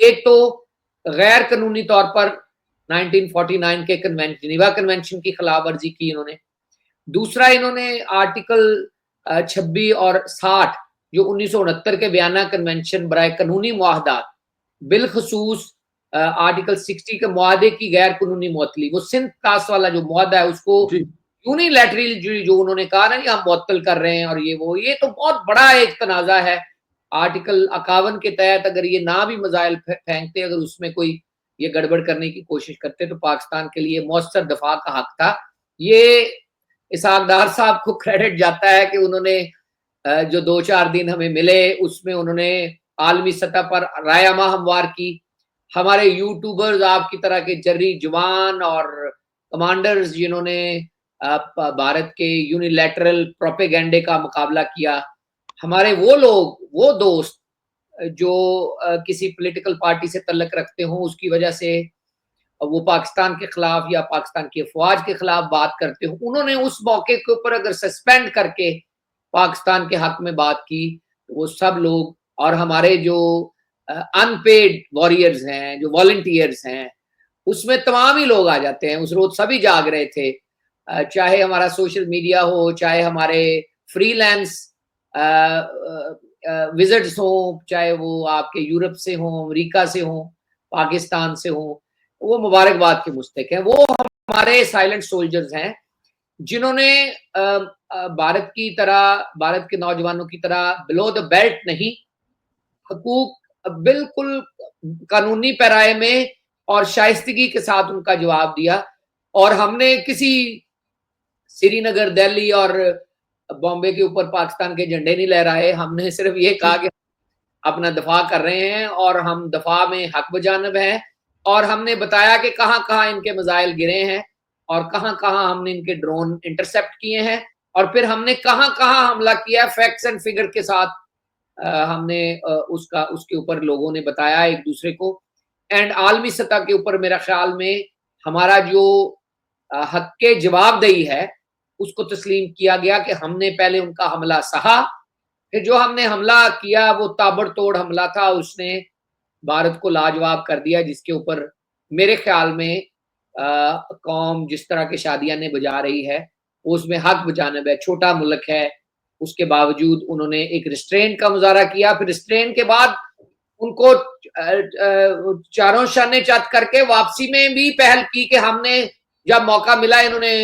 एक तो गैर कानूनी तौर पर 1949 के जिनीवा कन्वेंशन की खिलाफ वर्जी की इन्होंने। दूसरा, इन्होंने आर्टिकल 26 और 60 जो 1969 के वियना कन्वेंशन बराए कानूनी मुआहदात, बिलखसूस आर्टिकल 60 के मुआहदे की गैर कानूनी मुअत्तली, वो सिंध कास वाला जो मुआहदा है उसको यूनिलैटरली जो उन्होंने कहा ना कि हम मुअत्तल कर रहे हैं और ये तो बहुत बड़ा एक तनाज़ा है। आर्टिकल 51 के तहत अगर ये ना भी मिसाइल फेंकते, अगर उसमें कोई ये गड़बड़ करने की कोशिश करते तो पाकिस्तान के लिए मौसर दफा का हक था। ये इसहाक डार साहब को क्रेडिट जाता है कि उन्होंने जो 2-4 दिन हमें मिले उसमें उन्होंने आलमी सतह पर रायमा हमवार की। हमारे यूट्यूबर्स आपकी तरह के जर्री जवान और कमांडर्स जिन्होंने भारत के यूनिलैटरल प्रोपेगेंडे का मुकाबला किया। हमारे वो लोग, वो दोस्त जो किसी पॉलिटिकल पार्टी से तल्लुक रखते हो उसकी वजह से वो पाकिस्तान के खिलाफ या पाकिस्तान की अफवाज के खिलाफ बात करते हो, उन्होंने उस मौके के ऊपर अगर सस्पेंड करके पाकिस्तान के हक में बात की तो वो सब लोग और हमारे जो अनपेड वॉरियर्स हैं, जो वॉलंटियर्स हैं, उसमें तमाम ही लोग आ जाते हैं। उस रोज सभी जाग रहे थे, चाहे हमारा सोशल मीडिया हो, चाहे हमारे फ्रीलांस विजिट्स हो, चाहे वो आपके यूरोप से हो, अमेरिका से हो, पाकिस्तान से हो, वो मुबारकबाद के मुस्तक हैं। वो हमारे साइलेंट सोल्जर्स हैं जिन्होंने भारत की तरह, भारत के नौजवानों की तरह बिलो द बेल्ट नहीं, हकूक बिल्कुल कानूनी पैराए में और शाइस्तगी के साथ उनका जवाब दिया। और हमने किसी श्रीनगर, दिल्ली और बॉम्बे के ऊपर पाकिस्तान के झंडे नहीं लहराए। हमने सिर्फ ये कहा कि अपना दफा कर रहे हैं और हम दफा में हक बजानब हैं। और हमने बताया कि कहाँ-कहाँ इनके मिसाइल गिरे हैं और कहाँ-कहाँ हमने इनके ड्रोन इंटरसेप्ट किए हैं और फिर हमने कहाँ-कहाँ हमला किया, फैक्ट्स एंड फिगर के साथ हमने उसके ऊपर लोगों ने बताया एक दूसरे को। एंड आलमी सतह के ऊपर मेरा ख्याल में हमारा जो हक के जवाबदेही है उसको तस्लीम किया गया कि हमने पहले उनका हमला सहा, फिर जो हमने हमला किया वो ताबड़तोड़ हमला था, उसने भारत को लाजवाब कर दिया, जिसके ऊपर मेरे ख्याल में कौम जिस तरह की शादियां बजा रही है उसमें हक बजानब है। छोटा मुल्क है, उसके बावजूद उन्होंने एक रिस्ट्रेंट का मुजाहरा किया। फिर रिस्ट्रेंट के बाद उनको चारों शाने चत करके वापसी में भी पहल की कि हमने जब मौका मिला, इन्होंने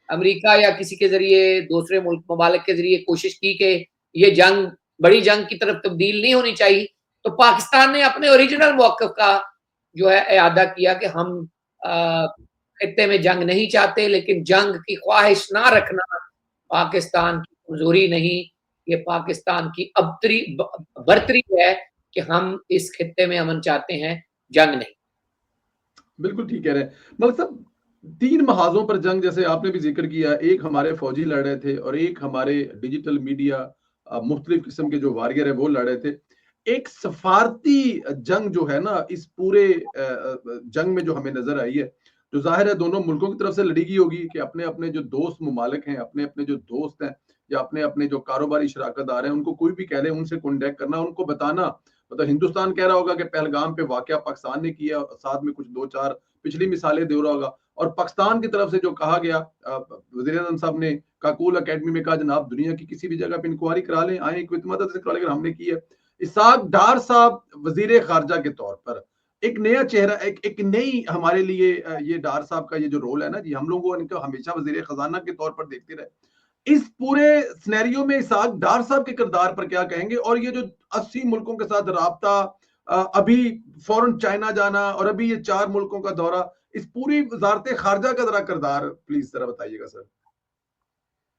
अमेरिका या किसी के जरिए, दूसरे मुल्क ममालिक के जरिए कोशिश की कि ये जंग बड़ी जंग की तरफ तब्दील नहीं होनी चाहिए, तो पाकिस्तान ने अपने ओरिजिनल मौक़िफ़ का जो है इआदा किया कि हम खित्ते में जंग नहीं चाहते, लेकिन जंग की ख्वाहिश ना रखना पाकिस्तान की कमज़ोरी नहीं, ये पाकिस्तान की बर्तरी है कि हम इस खित्ते में अमन चाहते हैं, जंग नहीं। बिल्कुल ठीक कह रहे हैं। मलिक साहब, 3 महाज़ों पर जंग जैसे आपने भी ज़िक्र किया, एक हमारे फ़ौजी लड़ रहे थे और एक हमारे डिजिटल मीडिया मुख्तलिफ किस्म के जो वॉरियर हैं वो लड़ रहे थे। एक सफ़ारती जंग जो है ना इस पूरे जंग में जो हमें नज़र आई है, जो ज़ाहिर है दोनों मुल्कों की तरफ से लड़ी गई होगी कि अपने-अपने जो दोस्त ममालिक हैं, अपने-अपने जो दोस्त हैं या अपने-अपने जो कारोबारी शराकतदार हैं, उनको कोई भी कह दे उनसे कॉन्टैक्ट करना, उनको बताना। मतलब हिंदुस्तान कह रहा होगा कि पहलगाम पे वाक़या पाकिस्तान ने किया, साथ में कुछ 2-4 पिछली मिसालें दे रहा होगा और पाकिस्तान की तरफ से जो कहा गया, वज़ीर-ए-आज़म साहब ने काकूल अकेडमी में कहा जनाब दुनिया की किसी भी जगह पे इंक्वायरी करा लें, आए कोई मदद से करा लें, हमने की है। इसहाक डार साहब वज़ीर ख़ारिजा के तौर पर एक नया चेहरा, एक नई हमारे लिए ये डार साहब का ये जो रोल है ना जी, हम लोगों इनको हमेशा वज़ीर ख़ज़ाना के तौर पर देखते रहे। इस पूरे सिनेरियो में इसहाक डार साहब के किरदार पर क्या कहेंगे और ये जो 80 मुल्कों के साथ राब्ता, अभी फौरन चाइना जाना और अभी ये 4 मुल्कों का दौरा, इस पूरी वजारत खारजा का जरा किरदार प्लीज जरा बताइएगा सर।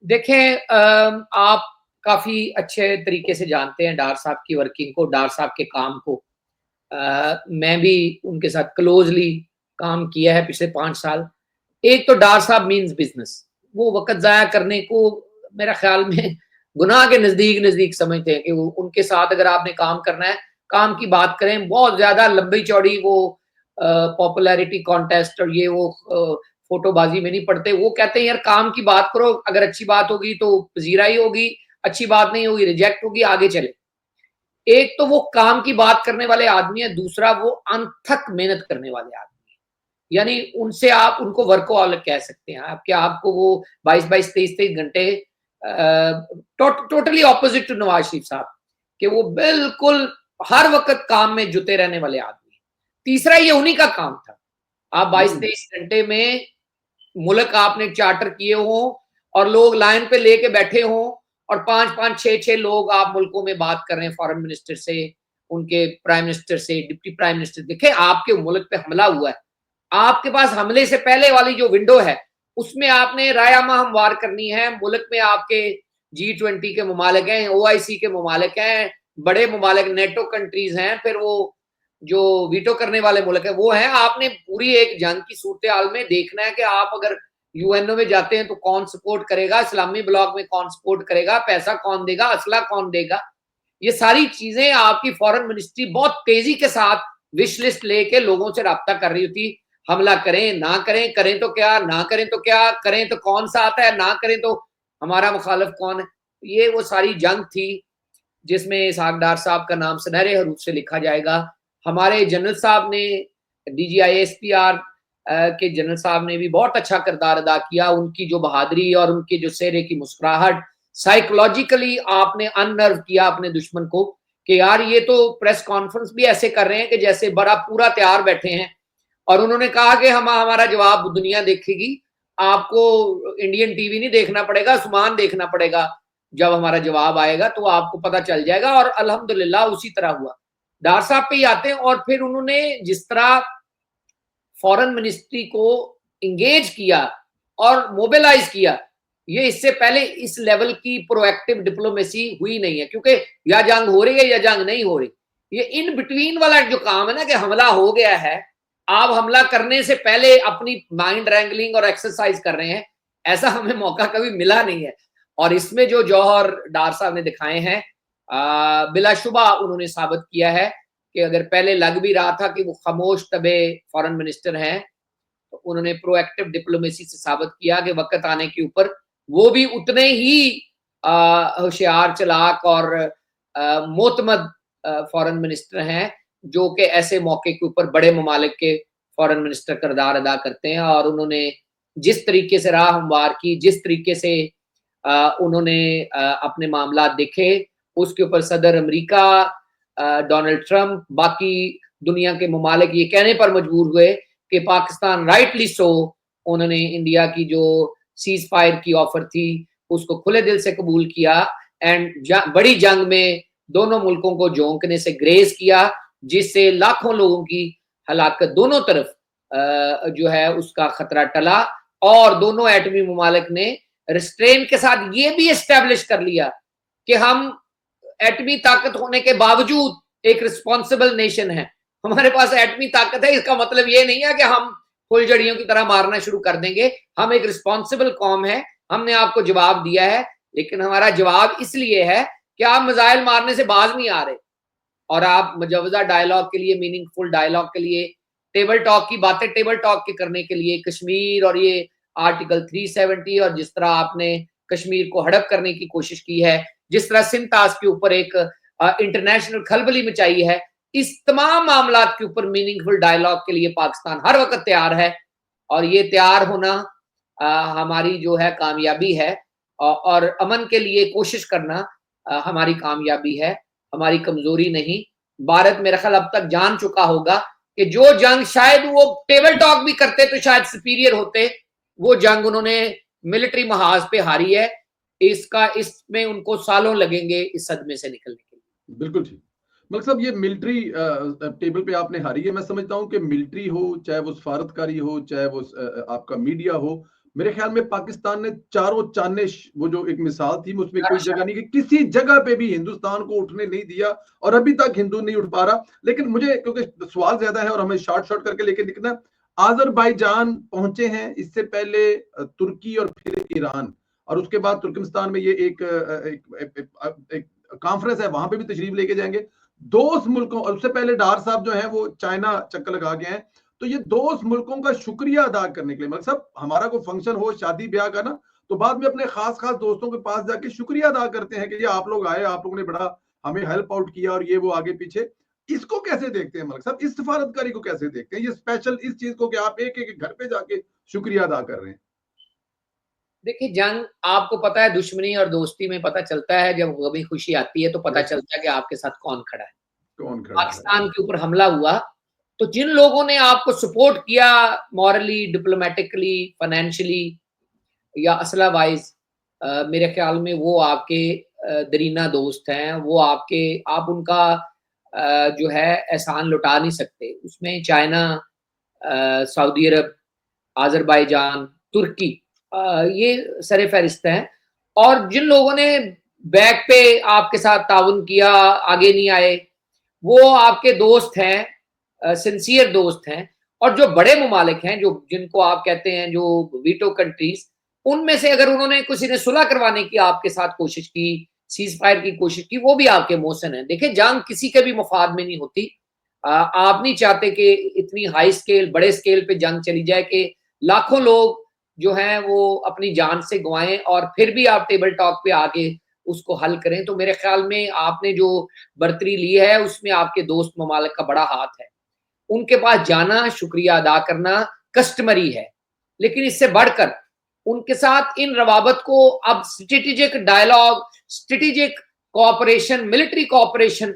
देखें, आप काफी अच्छे तरीके से जानते हैं डार साहब की वर्किंग को, डार साहब के काम को। मैं भी उनके साथ क्लोजली काम किया है पिछले 5 साल। एक तो डार साहब मीन्स बिजनेस, वो वक्त ज़ाया करने को मेरा ख्याल में गुनाह के नज़दीक समझते हैं कि वो उनके साथ अगर आपने काम करना है, काम की बात करें, बहुत ज़्यादा लंबी चौड़ी वो पॉपुलैरिटी कॉन्टेस्ट और ये वो फोटोबाजी में नहीं पड़ते। वो कहते हैं यार काम की बात करो, अगर अच्छी बात होगी तो पजीराई होगी, अच्छी बात नहीं होगी रिजेक्ट होगी, आगे चले। एक तो वो काम की बात करने वाले आदमी है, दूसरा वो अनथक मेहनत करने वाले आदमी है। यानी उनसे आप उनको वर्कहोलिक कह सकते हैं आप, कि आपको वो 22-22, 23-23 घंटे totally opposite to Nawaz Sharif साहब, कि वो बिल्कुल हर वक्त काम में जुटे रहने वाले आदमी। तीसरा ये उन्हीं का काम था। आप 22-23 घंटे में मुल्क आपने चार्टर किए हों और लोग लाइन पे लेके बैठे हों और 5-5, 6-6 लोग आप मुल्कों में बात कर रहे हैं, फॉरेन मिनिस्टर से, उनके प्राइम मिनिस्टर से, डिप्टी प्राइम मिनिस्टर। देखें, आपके मुल्क पे हमला हुआ है, आपके पास हमले से पहले वाली जो विंडो है उसमें आपने रायामा हमवार करनी है। मुल्क में आपके G20 के ममालिक हैं, OIC के ममालिक हैं, बड़े ममालिक नेटो कंट्रीज हैं, फिर वो जो वीटो करने वाले मुल्क है वो है। आपने पूरी एक जंग की सूरत हाल में देखना है कि आप अगर यूएनओ में जाते हैं तो कौन सपोर्ट करेगा, इस्लामी ब्लॉक में कौन सपोर्ट करेगा, पैसा कौन देगा, असला कौन देगा। ये सारी चीजें आपकी फॉरेन मिनिस्ट्री बहुत तेजी के साथ विश लिस्ट लेके लोगों से राब्ता कर रही होती। हमला करें ना करें, करें तो क्या, ना करें तो क्या, करें तो कौन सा आता है, ना करें तो हमारा मुखालिफ कौन है। ये वो सारी जंग थी जिसमें इसहाक डार साहब का नाम सुनहरे हरूफ से लिखा जाएगा। हमारे जनरल साहब ने, DGISPR के जनरल साहब ने भी बहुत अच्छा किरदार अदा किया। उनकी जो बहादुरी और उनके जो चेहरे की मुस्कुराहट, साइकोलॉजिकली आपने अननर्व किया अपने दुश्मन को कि यार ये तो प्रेस कॉन्फ्रेंस भी ऐसे कर रहे हैं कि जैसे बड़ा पूरा तैयार बैठे हैं। और उन्होंने कहा कि हमारा जवाब दुनिया देखेगी, आपको इंडियन टीवी नहीं देखना पड़ेगा, आसमान देखना पड़ेगा। जब हमारा जवाब आएगा तो आपको पता चल जाएगा। और अल्हम्दुलिल्लाह उसी तरह हुआ। डार साहब पे ही आते हैं, और फिर उन्होंने जिस तरह फॉरेन मिनिस्ट्री को इंगेज किया और मोबिलाइज किया, ये इससे पहले इस लेवल की प्रोएक्टिव डिप्लोमेसी हुई नहीं है। क्योंकि या जंग हो रही है या जंग नहीं हो रही, ये इन बिटवीन वाला जो काम है ना, कि हमला हो गया है, आप हमला करने से पहले अपनी माइंड रैंगलिंग और एक्सरसाइज कर रहे हैं, ऐसा हमें मौका कभी मिला नहीं है। और इसमें जो जौहर डार साहब ने दिखाए हैं, बिलाशुबा उन्होंने साबित किया है कि अगर पहले लग भी रहा था कि वो खामोश तबे फॉरेन मिनिस्टर हैं, तो उन्होंने प्रोएक्टिव डिप्लोमेसी से साबित किया कि वक्त आने के ऊपर वो भी उतने ही होशियार, चालाक और मोतमद फॉरेन मिनिस्टर हैं, जो कि ऐसे मौके के ऊपर बड़े ममालिक के फॉरेन मिनिस्टर किरदार अदा करते हैं। और उन्होंने जिस तरीके से राह हमवार की, जिस तरीके से उन्होंने अपने मामला देखे, उसके ऊपर सदर अमेरिका, डोनाल्ड ट्रंप, बाकी दुनिया के ममालिक ये कहने पर मजबूर हुए कि पाकिस्तान राइटली सो, उन्होंने इंडिया की जो सीज फायर की ऑफर थी उसको खुले दिल से कबूल किया। एंड बड़ी जंग में दोनों मुल्कों को झोंकने से ग्रेज किया, जिससे लाखों लोगों की हलाकत दोनों तरफ जो है उसका खतरा टला। और दोनों एटमी ममालिक ने रिस्ट्रेन के साथ ये भी एस्टेब्लिश कर लिया कि हम एटमी ताकत होने के बावजूद एक रिस्पॉन्सिबल नेशन है। हमारे पास एटमी ताकत है, इसका मतलब ये नहीं है कि हम फुलझड़ियों की तरह मारना शुरू कर देंगे। हम एक रिस्पॉन्सिबल कौम है, हमने आपको जवाब दिया है, लेकिन हमारा जवाब इसलिए है कि आप मिसाइल मारने से बाज नहीं आ रहे और आप मुजवजा डायलॉग के लिए, मीनिंगफुल डायलॉग के लिए, टेबल टॉक की बातें टेबल टॉक के करने के लिए कश्मीर और ये आर्टिकल 370 और जिस तरह आपने कश्मीर को हड़प करने की कोशिश की है, जिस तरह सिंतास के ऊपर एक इंटरनेशनल खलबली मचाई है, इस तमाम मामला के ऊपर मीनिंगफुल डायलॉग के लिए पाकिस्तान हर वक्त तैयार है। और ये तैयार होना हमारी जो है कामयाबी है, और अमन के लिए कोशिश करना हमारी कामयाबी है, हमारी कमजोरी नहीं। भारत मेरा ख्याल अब तक जान चुका होगा कि जो जंग शायद वो टेबल टॉक भी करते तो शायद सुपीरियर होते, वो जंग उन्होंने मिलिट्री महाज पे हारी है। इसमें उनको सालों लगेंगे इस सदमे से निकलने के लिए। बिल्कुल ठीक। मलिक साहब, ये मिलिट्री टेबल पे आपने हारी है। मैं समझता हूँ कि मिलिट्री हो, चाहे वो सफारतकारी हो, चाहे वो आपका मीडिया हो, मेरे ख्याल में पाकिस्तान ने चारों चाने, वो जो एक मिसाल थी उसमें कोई जगह नहीं, कि किसी जगह पे भी हिंदुस्तान को उठने नहीं दिया और अभी तक हिंदू नहीं उठ पा रहा। लेकिन मुझे, क्योंकि सवाल ज्यादा है और हमें शॉर्ट करके लेके निकलना, आज़रबाईजान पहुंचे हैं, इससे पहले तुर्की और फिर ईरान, और उसके बाद तुर्कमेनिस्तान में ये एक कॉन्फ्रेंस है, वहां पे भी तशरीफ लेके जाएंगे। दोस्त मुल्कों, और उससे पहले डार साहब जो है वो चाइना चक्कर लगा के हैं। तो ये दोस्त मुल्कों का शुक्रिया अदा करने के लिए, मतलब हमारा कोई फंक्शन हो, शादी ब्याह का ना, तो बाद में अपने खास दोस्तों के पास जाके शुक्रिया अदा करते हैं कि ये आप लोग आए, आप लोगों ने बड़ा हमें हेल्प आउट किया और ये वो आगे पीछे, इसको कैसे देखते हैं मलिक साहब? इस सिफारतकारी को कैसे देखते हैं? ये स्पेशल इस चीज को कि आप एक एक घर पे जाके शुक्रिया अदा कर रहे हैं। देखिए, जंग आपको पता है, दुश्मनी और दोस्ती में पता चलता है, जब गमी खुशी आती है तो पता चलता है कि आपके साथ कौन खड़ा है। कौन खड़ा है? पाकिस्तान के ऊपर हमला हुआ तो जिन लोगों ने आपको सपोर्ट किया मॉरली, डिप्लोमेटिकली, फाइनेंशियली या असला वाइज, मेरे ख्याल में वो आपके दरीना दोस्त हैं। वो आपके, आप उनका जो है एहसान लुटा नहीं सकते। उसमें चाइना, सऊदी अरब, अज़रबैजान, तुर्की, ये सरे फहरिस्त हैं। और जिन लोगों ने बैक पे आपके साथ ताउन किया, आगे नहीं आए, वो आपके दोस्त हैं, सिंसियर दोस्त हैं। और जो बड़े ममालिक हैं, जो जिनको आप कहते हैं जो वीटो कंट्रीज, उनमें से अगर उन्होंने किसी ने सुलह करवाने की आपके साथ कोशिश की, सीज फायर की कोशिश की, वो भी आपके मोहसिन हैं। देखिए, जंग किसी के भी मुफाद में नहीं होती। आप नहीं चाहते कि इतनी हाई स्केल, बड़े स्केल पे जंग चली जाए कि लाखों लोग जो हैं वो अपनी जान से गंवाएं और फिर भी आप टेबल टॉक पे आके उसको हल करें। तो मेरे ख्याल में आपने जो बर्तरी ली है उसमें आपके दोस्त ममालिक का बड़ा हाथ है। उनके पास जाना, शुक्रिया अदा करना कस्टमरी है, लेकिन इससे बढ़कर उनके साथ इन रवाबत को अब strategic dialogue, strategic cooperation, military cooperation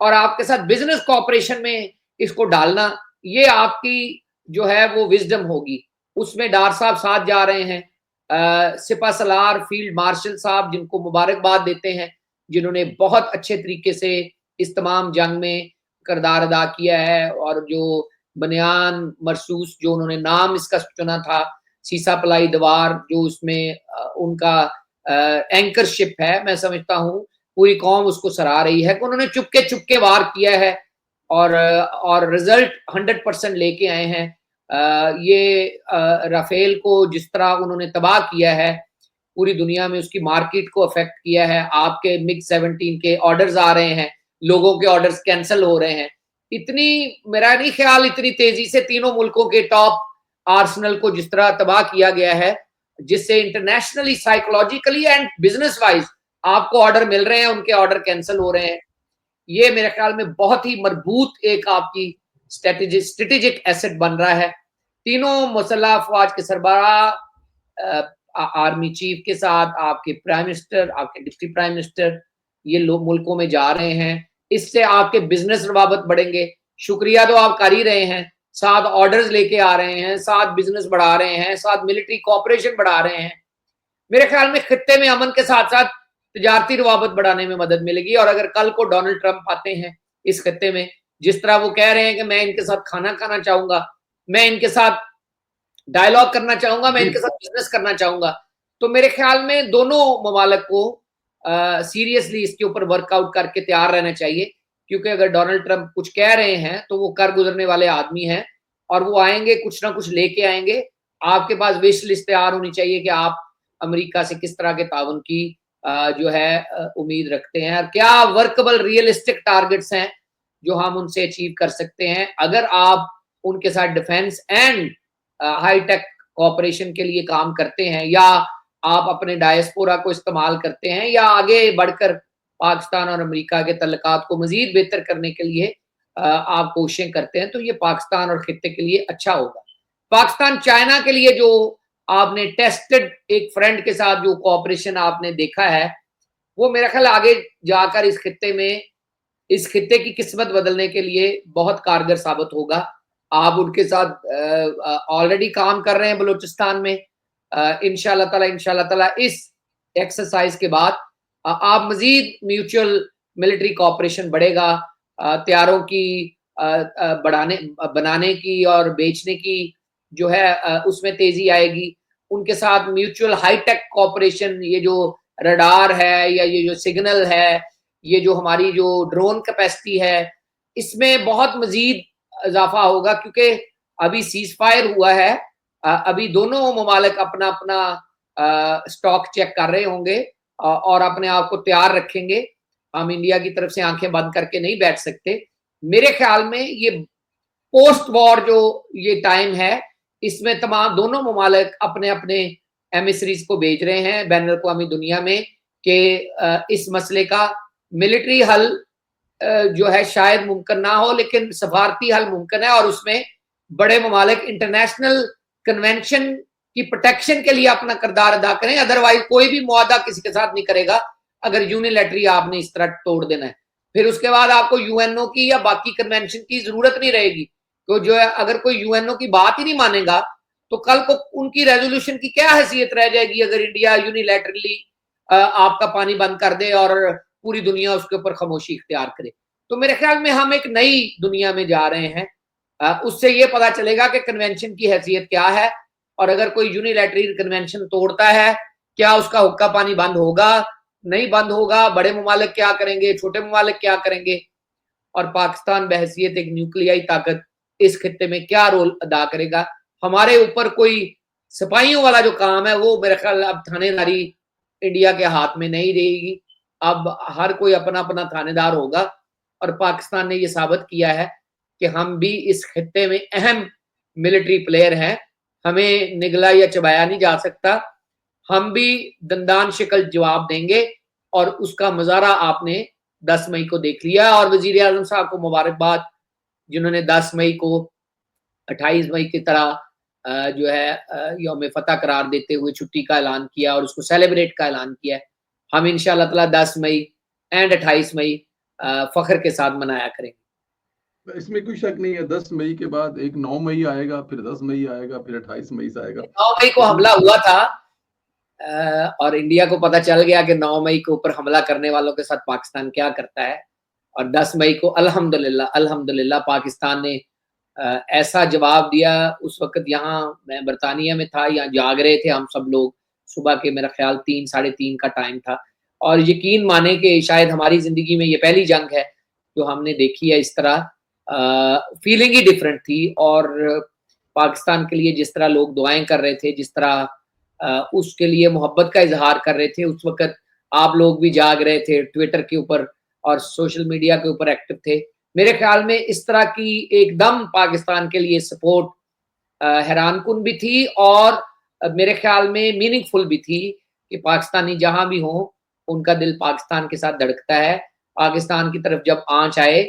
और आपके साथ बिजनेस कोऑपरेशन में इसको डालना, ये आपकी जो है वो विजडम होगी। उसमें डार साहब साथ जा रहे हैं, सिपा सलार फील्ड मार्शल साहब, जिनको मुबारकबाद देते हैं, जिन्होंने बहुत अच्छे तरीके से इस तमाम जंग में किरदार अदा किया है। और जो बनियान मरसूस, जो उन्होंने नाम इसका चुना था, सीसा पलाई दवार, जो उसमें उनका एंकरशिप है, मैं समझता हूँ पूरी कौम उसको सराह रही है कि उन्होंने चुपके चुपके वार किया है और रिजल्ट 100% लेके आए हैं। ये राफेल को जिस तरह उन्होंने तबाह किया है, पूरी दुनिया में उसकी मार्केट को अफेक्ट किया है। आपके मिग 17 के ऑर्डर्स आ रहे हैं, लोगों के ऑर्डर्स कैंसिल हो रहे हैं। इतनी, मेरा नहीं ख्याल इतनी तेजी से तीनों मुल्कों के टॉप आर्सेनल को जिस तरह तबाह किया गया है, जिससे internationally, psychologically and business wise आपको ऑर्डर मिल रहे हैं, उनके ऑर्डर कैंसिल हो रहे हैं। ये मेरे ख्याल में बहुत ही मजबूत एक आपकी स्ट्रेटेजिक एसेट बन रहा है। तीनों मुसल्लह अफवाज के सरबराह, आर्मी चीफ के साथ आपके प्राइम मिनिस्टर, आपके डिप्टी प्राइम मिनिस्टर, ये लोग मुल्कों में जा रहे हैं। इससे आपके बिजनेस रवाबत बढ़ेंगे। शुक्रिया तो आप कर ही रहे हैं, साथ ऑर्डर्स लेके आ रहे हैं, साथ बिजनेस बढ़ा रहे हैं, साथ मिलिट्री कोऑपरेशन बढ़ा रहे हैं। मेरे ख्याल में खित्ते में अमन के साथ साथ तजारती रवाबत बढ़ाने में मदद मिलेगी। और अगर कल को डोनाल्ड ट्रंप आते हैं इस खित्ते में, जिस तरह वो कह रहे हैं कि मैं इनके साथ खाना खाना चाहूंगा, मैं इनके साथ डायलॉग करना चाहूंगा, मैं इनके साथ बिजनेस करना चाहूंगा, तो मेरे ख्याल में दोनों ममालिक को सीरियसली इसके ऊपर वर्कआउट करके तैयार रहना चाहिए। क्योंकि अगर डोनाल्ड ट्रंप कुछ कह रहे हैं तो वो कर गुजरने वाले आदमी हैं और वो आएंगे, कुछ ना कुछ लेके आएंगे। आपके पास विश लिस्ट तैयार होनी चाहिए कि आप अमेरिका से किस तरह के ताउन की जो है उम्मीद रखते हैं, और क्या वर्कबल रियलिस्टिक टारगेट्स हैं जो हम उनसे अचीव कर सकते हैं। अगर आप उनके साथ डिफेंस एंड हाईटेक कोऑपरेशन के लिए काम करते हैं, या आप अपने डायस्पोरा को इस्तेमाल करते हैं, या आगे बढ़कर पाकिस्तान और अमेरिका के तल्लुकात को मजीद बेहतर करने के लिए आप कोशिशें करते हैं, तो ये पाकिस्तान और खित्ते के लिए अच्छा होगा। पाकिस्तान चाइना के लिए जो आपने टेस्टेड एक फ्रेंड के साथ जो कोऑपरेशन आपने देखा है, वो मेरा ख्याल आगे जाकर इस खित्ते की किस्मत बदलने के लिए बहुत कारगर साबित होगा। आप उनके साथ ऑलरेडी काम कर रहे हैं बलूचिस्तान में। इंशाल्लाह ताला इस एक्सरसाइज के बाद आप मजीद म्यूचुअल मिलिट्री कोऑपरेशन बढ़ेगा। तैयारों की बनाने की और बेचने की जो है उसमें तेजी आएगी। उनके साथ म्यूचुअल हाईटेक कोऑपरेशन, ये जो रडार है या ये जो सिग्नल है, ये जो हमारी जो ड्रोन कैपेसिटी है, इसमें बहुत मजीद इजाफा होगा। क्योंकि अभी सीज फायर हुआ है, अभी दोनों ममालिक अपना अपना स्टॉक चेक कर रहे होंगे और अपने आप को तैयार रखेंगे। हम इंडिया की तरफ से आंखें बंद करके नहीं बैठ सकते। मेरे ख्याल में ये पोस्ट वॉर जो ये टाइम है, इसमें तमाम दोनों ममालिक अपने अपने एमिसरीज को भेज रहे हैं बैन अवी दुनिया में कि इस मसले का मिलिट्री हल जो है शायद मुमकिन ना हो, लेकिन सफारती हल मुमकिन है, और उसमें बड़े ममालिक इंटरनेशनल कन्वेंशन की प्रोटेक्शन के लिए अपना किरदार अदा करें। अदरवाइज कोई भी मुआहदा किसी के साथ नहीं करेगा अगर यूनिलैटरी आपने इस तरह तोड़ देना है। फिर उसके बाद आपको यूएनओ की या बाकी कन्वेंशन की जरूरत नहीं रहेगी। तो जो है, अगर कोई यूएनओ की बात ही नहीं मानेगा तो कल को उनकी रेजोल्यूशन की क्या हैसियत रह जाएगी अगर इंडिया यूनिलैटरली आपका पानी बंद कर दे और पूरी दुनिया उसके ऊपर खामोशी इख्तियार करे। तो मेरे ख्याल में हम एक नई दुनिया में जा रहे हैं। उससे ये पता चलेगा कि कन्वेंशन की हैसियत क्या है, और अगर कोई यूनिलैटरल कन्वेंशन तोड़ता है, क्या उसका हुक्का पानी बंद होगा, नहीं बंद होगा, बड़े ममालिक क्या करेंगे, छोटे ममालिक क्या करेंगे, और पाकिस्तान बहैसियत एक न्यूक्लियाई ताकत इस खित्ते में क्या रोल अदा करेगा। हमारे ऊपर कोई सिपाहियों वाला जो काम है वो मेरे ख्याल अब थानेदारी इंडिया के हाथ में नहीं रहेगी। अब हर कोई अपना अपना थानेदार होगा, और पाकिस्तान ने ये साबित किया है कि हम भी इस खित्ते में अहम मिलिट्री प्लेयर हैं। हमें निगला या चबाया नहीं जा सकता। हम भी दंदान शिकल जवाब देंगे, और उसका मजारा आपने 10 मई को देख लिया। और वजीर आजम साहब को मुबारकबाद, जिन्होंने 10 मई को 28 मई की तरह जो है यौम फतह करार देते हुए छुट्टी का ऐलान किया और उसको सेलिब्रेट का ऐलान किया है। हम इंशाअल्लाह ताला 10 मई एंड 28 मई फख्र के साथ मनाया करेंगे। इसमें कोई शक नहीं है। 10 मई के बाद एक 9 मई आएगा, फिर 10 मई आएगा, फिर 28 मई से आएगा। 9 मई को हमला हुआ था, और इंडिया को पता चल गया कि 9 मई के ऊपर हमला करने वालों के साथ पाकिस्तान क्या करता है। और 10 मई को अल्हम्दुलिल्लाह पाकिस्तान ने ऐसा जवाब दिया। उस वक्त यहाँ मैं बरतानिया में था, यहाँ जाग रहे थे हम सब लोग, सुबह के मेरा ख्याल 3 साढ़े 3 का टाइम था, और यकीन माने कि शायद हमारी ज़िंदगी में ये पहली जंग है जो हमने देखी है इस तरह। फीलिंग ही डिफरेंट थी, और पाकिस्तान के लिए जिस तरह लोग दुआएं कर रहे थे, जिस तरह उसके लिए मोहब्बत का इजहार कर रहे थे, उस वक्त आप लोग भी जाग रहे थे, ट्विटर के ऊपर और सोशल मीडिया के ऊपर एक्टिव थे। मेरे ख्याल में इस तरह की एकदम पाकिस्तान के लिए सपोर्ट हैरानकुन भी थी, और मेरे ख्याल में मीनिंगफुल भी थी कि पाकिस्तानी जहां भी हों उनका दिल पाकिस्तान के साथ धड़कता है। पाकिस्तान की तरफ जब आंच आए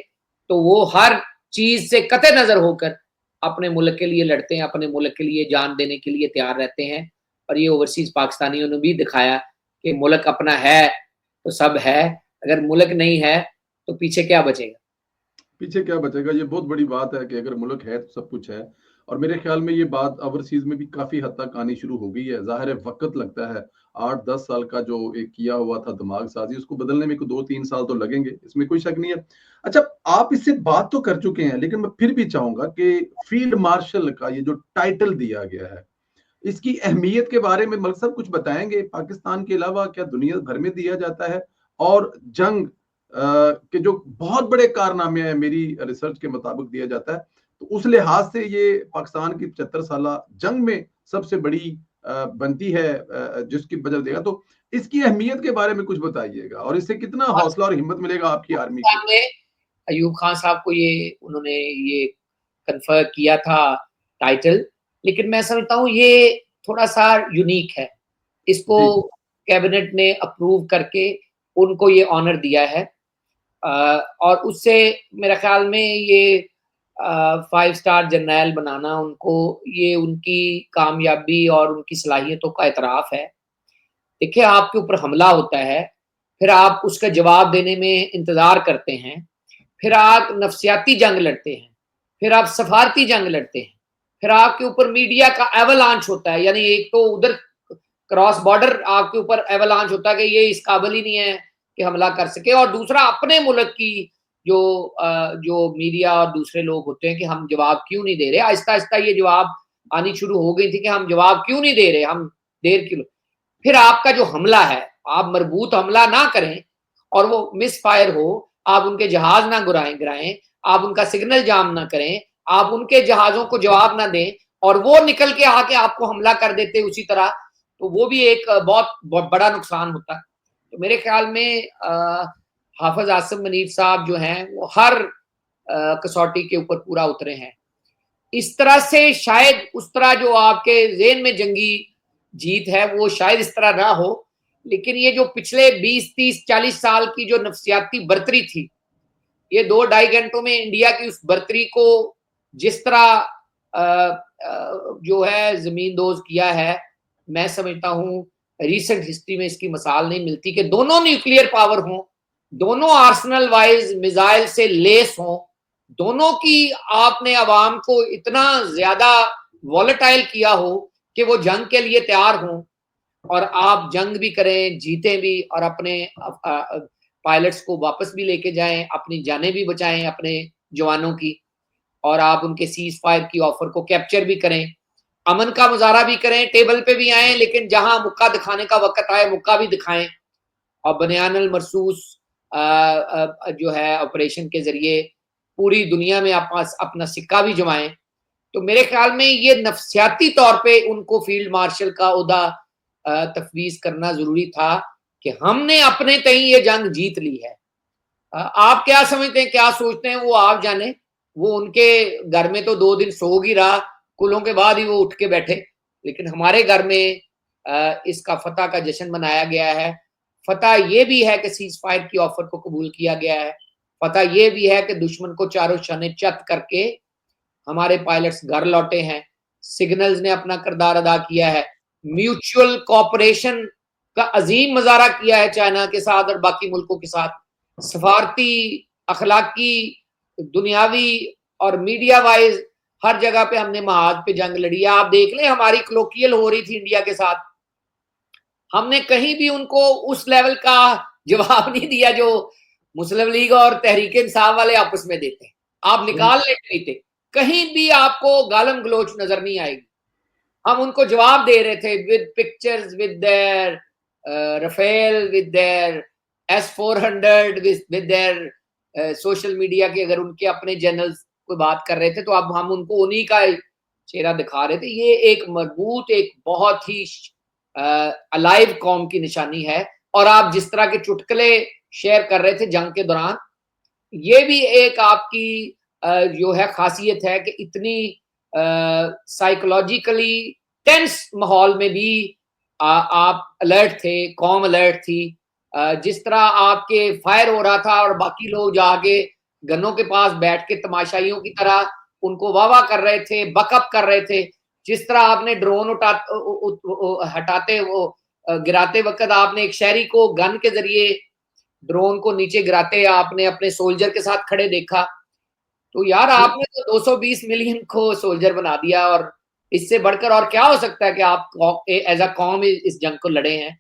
तो वो हर चीज से कतई नजर होकर अपने मुल्क के लिए लड़ते हैं, अपने मुल्क के लिए जान देने के लिए तैयार रहते हैं। और ये ओवरसीज पाकिस्तानियों ने भी दिखाया कि मुल्क अपना है तो सब है, अगर मुल्क नहीं है तो पीछे क्या बचेगा। पीछे क्या बचेगा? ये बहुत बड़ी बात है कि अगर मुल्क है तो सब कुछ है। और मेरे ख्याल में ये बात ओवरसीज में भी काफी हद तक आनी शुरू हो गई है। ज़ाहिर है वक़्त लगता है। 8-10 साल का जो एक किया हुआ था दिमाग साजी, उसको बदलने में 2-3 साल तो लगेंगे, इसमें कोई शक नहीं है। अच्छा, आप इससे बात तो कर चुके हैं, लेकिन मैं फिर भी चाहूँगा कि फील्ड मार्शल का ये जो टाइटल दिया गया है, इसकी अहमियत के बारे में मलिक साहब कुछ बताएँगे? पाकिस्तान के अलावा क्या दुनिया भर में दिया जाता है? और जंग के जो बहुत बड़े कारनामे हैं, मेरी रिसर्च के मुताबिक दिया जाता है, तो उस लिहाज से ये पाकिस्तान की 75 साला जंग में सबसे बड़ी बनती है, जिसकी वजह देगा। तो इसकी अहमियत के बारे में कुछ बताइएगा, और इससे कितना हौसला और हिम्मत मिलेगा आपकी आर्मी को? पाकिस्तान में अयूब खान साहब को ये उन्होंने ये कन्फर्म किया था टाइटल, लेकिन मैं समझता हूँ ये थोड़ा सा यूनिक है। इसको जी, कैबिनेट ने अप्रूव करके उनको ये ऑनर दिया है, और उससे मेरे ख्याल में ये 5 स्टार जर्नैल बनाना उनको, ये उनकी कामयाबी और उनकी सलाहियतों का एतराफ़ है। देखिए, आपके ऊपर हमला होता है, फिर आप उसका जवाब देने में इंतज़ार करते हैं, फिर आप नफ्सियाती जंग लड़ते हैं, फिर आप सफारती जंग लड़ते हैं, फिर आपके ऊपर मीडिया का एवलांच होता है। यानी एक तो उधर क्रॉस बॉर्डर आपके ऊपर एवलांच होता है कि ये इस काबिल ही नहीं है कि हमला कर सके, और दूसरा अपने मुल्क की जो मीडिया और दूसरे लोग होते हैं कि हम जवाब क्यों नहीं दे रहे। आहिस्ता-आहिस्ता ये जवाब आनी शुरू हो गई थी कि हम जवाब क्यों नहीं दे रहे, हम देर क्यों। फिर आपका जो हमला है, आप मरबूत हमला ना करें और वो मिस फायर हो, आप उनके जहाज ना गिराएं, आप उनका सिग्नल जाम ना करें, आप उनके जहाजों को जवाब ना दें और वो निकल के आके आपको हमला कर देते उसी तरह, तो वो भी एक बहुत बड़ा नुकसान होता है। तो मेरे ख्याल में हाफिज आसिम मनीर साहब जो हैं वो हर कसौटी के ऊपर पूरा उतरे हैं। इस तरह से शायद उस तरह जो आपके ज़हन में जंगी जीत है वो शायद इस तरह ना हो, लेकिन ये जो पिछले 20, 30, 40 साल की जो नफ्सियाती बर्तरी थी, ये 2-2.5 घंटों में इंडिया की उस बर्तरी को जिस तरह जो है जमींदोज किया है, मैं समझता हूँ रीसेंट हिस्ट्री में इसकी मिसाल नहीं मिलती कि दोनों न्यूक्लियर पावर हों, दोनों आर्सेनल वाइज मिसाइल से लेस हों, दोनों की आपने अवाम को इतना ज्यादा वॉलेटाइल किया हो कि वो जंग के लिए तैयार हों, और आप जंग भी करें, जीतें भी, और अपने पायलट्स को वापस भी लेके जाएं, अपनी जानें भी बचाएं अपने जवानों की, और आप उनके सीज फायर की ऑफर को कैप्चर भी करें, अमन का मुजाहरा भी करें, टेबल पे भी आए, लेकिन जहां मुक्का दिखाने का वक्त आए मुक्का भी दिखाएं, और बनियानुल मरसूस जो है ऑपरेशन के जरिए पूरी दुनिया में अपना सिक्का भी जमाएं। तो मेरे ख्याल में ये नफ्सियाती तौर पे उनको फील्ड मार्शल का ओहदा तफवीज करना जरूरी था कि हमने अपने तय ये जंग जीत ली है। आप क्या समझते हैं, क्या सोचते हैं, वो आप जाने। वो उनके घर में तो 2 दिन सो ही रहा, कुलों के बाद ही वो उठ के बैठे, लेकिन हमारे घर में इसका फतह का जश्न मनाया गया है। फतह ये भी है कि सीज फायर की ऑफर को कबूल किया गया है। फतह ये भी है कि दुश्मन को चारों शने चत करके हमारे पायलट्स घर लौटे हैं। सिग्नल्स ने अपना किरदार अदा किया है। म्यूचुअल कॉपरेशन का अजीम मुजाहरा किया है चाइना के साथ और बाकी मुल्कों के साथ। सफारती, अखलाकी, दुनियावी और मीडिया वाइज हर जगह पे हमने महाज पे जंग लड़ी है। आप देख लें, हमारी क्लोकियल हो रही थी इंडिया के साथ, हमने कहीं भी उनको उस लेवल का जवाब नहीं दिया जो मुस्लिम लीग और तहरीक इंसाफ वाले आपस में देते हैं। आप निकाल ले नहीं थे, कहीं भी आपको गालम गलोच नजर नहीं आएगी। हम उनको जवाब दे रहे थे with pictures, with their Rafale, with their S-400, with their social media के, अगर उनके अपने जर्नल्स कोई बात कर रहे थे तो अब हम उनको उन्हीं का चेहरा दिखा रहे थे। ये एक मजबूत, एक बहुत ही अलाइव कौम की निशानी है। और आप जिस तरह के चुटकुले शेयर कर रहे थे जंग के दौरान, ये भी एक आपकी जो है खासियत है कि इतनी साइकोलॉजिकली टेंस माहौल में भी आप अलर्ट थे, कौम अलर्ट थी। जिस तरह आपके फायर हो रहा था और बाकी लोग जाके गन्नों के पास बैठ के तमाशाइयों की तरह उनको वाह कर रहे थे, बकअप कर रहे थे। जिस तरह आपने ड्रोन हटाते वो गिराते वक्त आपने एक शहरी को गन के जरिए ड्रोन को नीचे गिराते आपने अपने सोल्जर के साथ खड़े देखा। तो यार आपने तो 220 मिलियन को सोल्जर बना दिया, और इससे बढ़कर और क्या हो सकता है कि आप एज अ कौम इस जंग को लड़े हैं।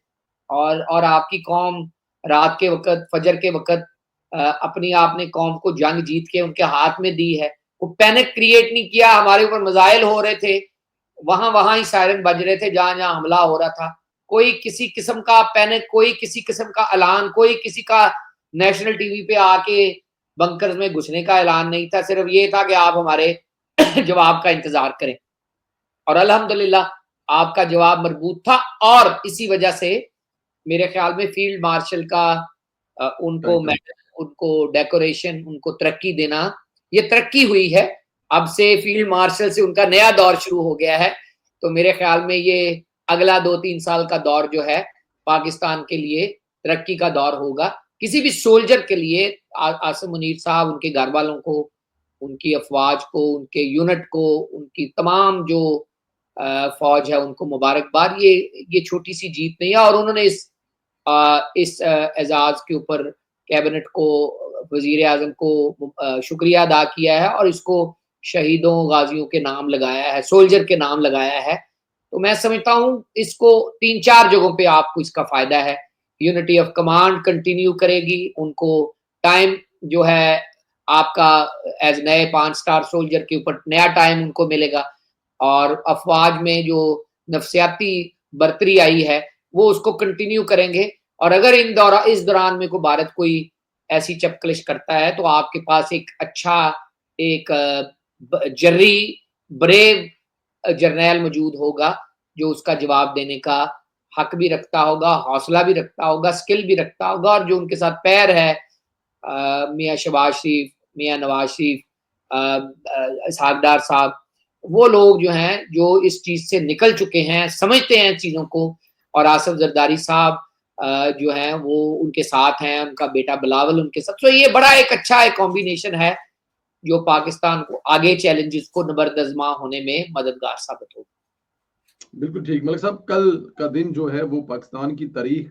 और आपकी कौम रात के वक्त, फजर के वक्त अपनी आपने कौम को जंग जीत के उनके हाथ में दी है। वो पैनिक क्रिएट नहीं किया, हमारे ऊपर मिसाइल हो रहे थे, वहां ही सायरन बज रहे थे जहां जहां हमला हो रहा था। कोई किसी किस्म का पैनिक, कोई किसी किस्म का ऐलान, कोई किसी का नेशनल टीवी पे आके बंकर्स में घुसने का ऐलान नहीं था। सिर्फ ये था कि आप हमारे जवाब का इंतजार करें, और अल्हम्दुलिल्लाह आपका जवाब मजबूत था। और इसी वजह से मेरे ख्याल में फील्ड मार्शल का उनको मेडल, उनको डेकोरेशन, उनको तरक्की देना, ये तरक्की हुई है। अब से फील्ड मार्शल से उनका नया दौर शुरू हो गया है। तो मेरे ख्याल में ये अगला 2-3 साल का दौर जो है पाकिस्तान के लिए तरक्की का दौर होगा। किसी भी सोल्जर के लिए, आसिम मुनीर साहब, उनके घर वालों को, उनकी अफवाज को, उनके यूनिट को, उनकी तमाम जो फौज है, उनको मुबारकबाद। ये छोटी सी जीत नहीं है, और उन्होंने इस एजाज के ऊपर कैबिनेट को, वजीर आजम को शुक्रिया अदा किया है, और इसको शहीदों, गाजियों के नाम लगाया है, सोल्जर के नाम लगाया है। तो मैं समझता हूँ इसको 3-4 जगहों पे आपको इसका फायदा है। यूनिटी ऑफ कमांड कंटिन्यू करेगी, उनको टाइम जो है आपका एज नए 5 स्टार सोल्जर के ऊपर नया टाइम उनको मिलेगा, और अफवाज में जो नफ्सियाती बर्तरी आई है वो उसको कंटिन्यू करेंगे। और अगर इस दौरान में को भारत कोई ऐसी चपकलिश करता है तो आपके पास एक अच्छा, एक जर्री, ब्रेव जर्नैल मौजूद होगा जो उसका जवाब देने का हक भी रखता होगा, हौसला भी रखता होगा, स्किल भी रखता होगा। और जो उनके साथ पैर है, मियाँ शहबाज शरीफ, मियाँ नवाज शरीफ, इसहाक डार साहब, वो लोग जो हैं जो इस चीज से निकल चुके हैं, समझते हैं चीजों को। और आसिफ जरदारी साहब जो है वो उनके साथ हैं, उनका बेटा बिलावल उनके साथ। तो ये बड़ा एक अच्छा एक कॉम्बिनेशन है जो पाकिस्तान को आगे चैलेंजेस को नबरदज़मा होने में मददगार साबित होगा। बिल्कुल ठीक। मलिक साहब, कल का दिन जो है वो पाकिस्तान की तारीख